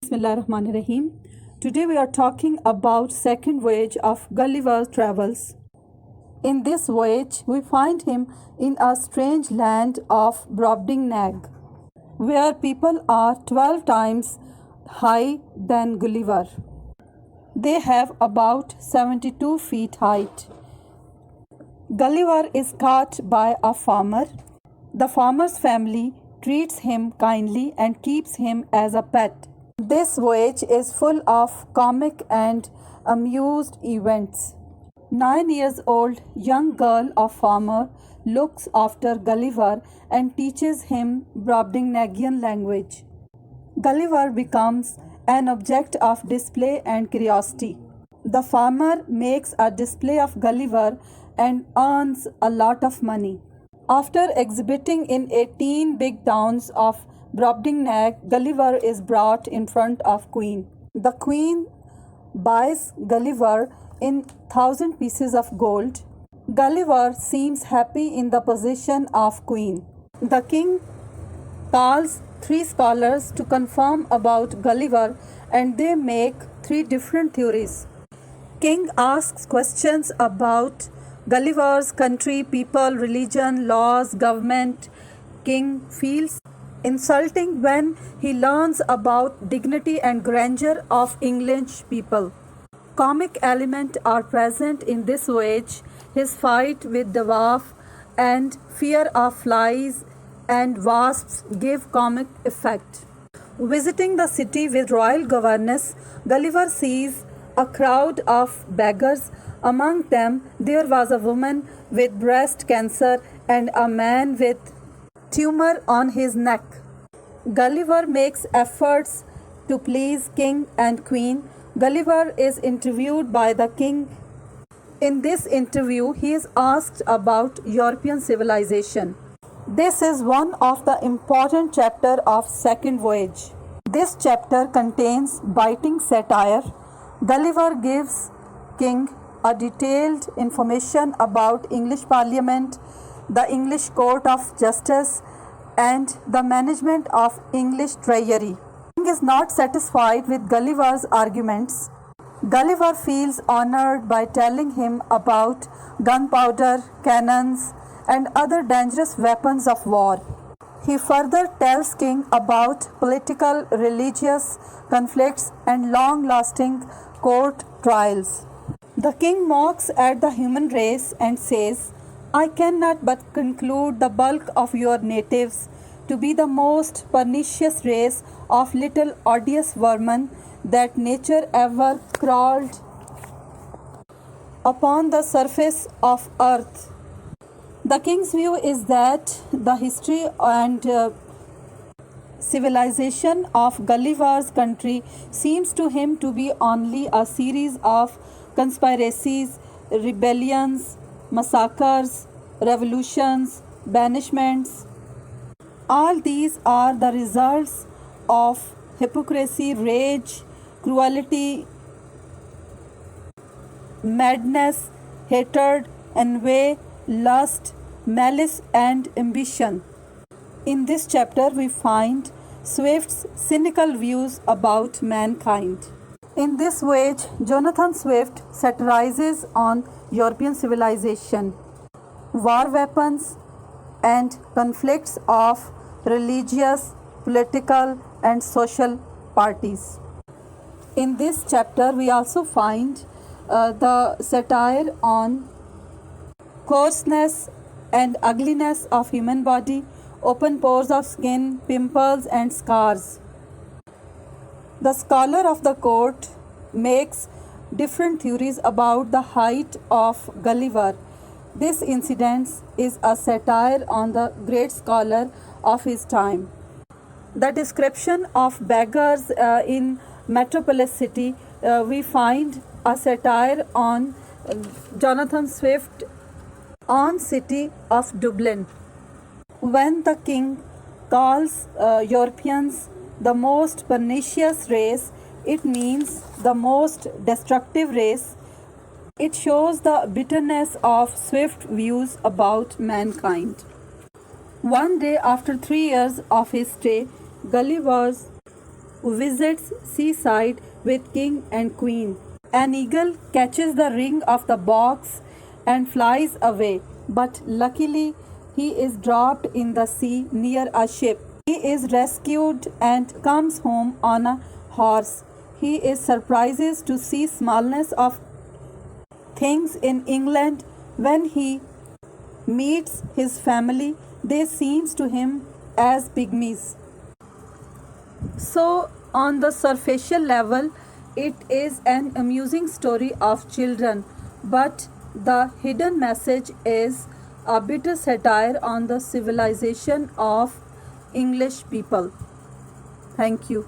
Bismillahirrahmanirrahim. Today we are talking about second voyage of Gulliver's travels. In this voyage, we find him in a strange land of Brobdingnag, where people are 12 times higher than Gulliver. They have about 72 feet height. Gulliver is caught by a farmer. The farmer's family treats him kindly and keeps him as a pet. This voyage is full of comic and amused events. 9 years old young girl of farmer looks after Gulliver and teaches him Brobdingnagian language. Gulliver becomes an object of display and curiosity. The farmer makes a display of Gulliver and earns a lot of money. After exhibiting in 18 big towns of Brobdingnag, Gulliver is brought in front of Queen. The Queen buys Gulliver in 1,000 pieces of gold. Gulliver seems happy in the possession of Queen. The king calls 3 scholars to confirm about Gulliver and they make 3 different theories. King asks questions about Gulliver's country, people, religion, laws, government. King feels insulting when he learns about dignity and grandeur of English people. Comic elements are present in this voyage. His fight with the dwarf and fear of flies and wasps give comic effect. Visiting the city with royal governess, Gulliver sees a crowd of beggars. Among them, there was a woman with breast cancer and a man with tumor on his neck. Gulliver makes efforts to please king and queen. Gulliver is interviewed by the king. In this interview, he is asked about European civilization. This is one of the important chapters of second voyage. This chapter contains biting satire. Gulliver gives king a detailed information about English Parliament, the English Court of Justice, and the management of English treasury. King is not satisfied with Gulliver's arguments. Gulliver feels honored by telling him about gunpowder, cannons, and other dangerous weapons of war. He further tells King about political, religious conflicts and long-lasting court trials. The king mocks at the human race and says, "I cannot but conclude the bulk of your natives to be the most pernicious race of little odious vermin that nature ever crawled upon the surface of earth." The king's view is that the history and civilization of Gulliver's country seems to him to be only a series of conspiracies, rebellions, massacres, revolutions, banishments. All these are the results of hypocrisy, rage, cruelty, madness, hatred, envy, lust, malice, and ambition. In this chapter, we find Swift's cynical views about mankind. In this voyage, Jonathan Swift satirizes on European civilization, war weapons, and conflicts of religious, political, and social parties. In this chapter, we also find the satire on coarseness and ugliness of human body, open pores of skin, pimples, and scars. The scholar of the court makes different theories about the height of Gulliver. This incident is a satire on the great scholar of his time. The description of beggars in metropolis city, we find a satire on Jonathan Swift on city of Dublin. When the king calls Europeans the most pernicious race, it means the most destructive race. It shows the bitterness of Swift's views about mankind. One day after 3 years of his stay, Gulliver visits seaside with king and queen. An eagle catches the ring of the box and flies away, but luckily he is dropped in the sea near a ship. He is rescued and comes home on a horse. He is surprised to see smallness of things in England. When he meets his family, they seems to him as pygmies. So, on the superficial level, it is an amusing story of children, but the hidden message is a bitter satire on the civilization of English people. Thank you.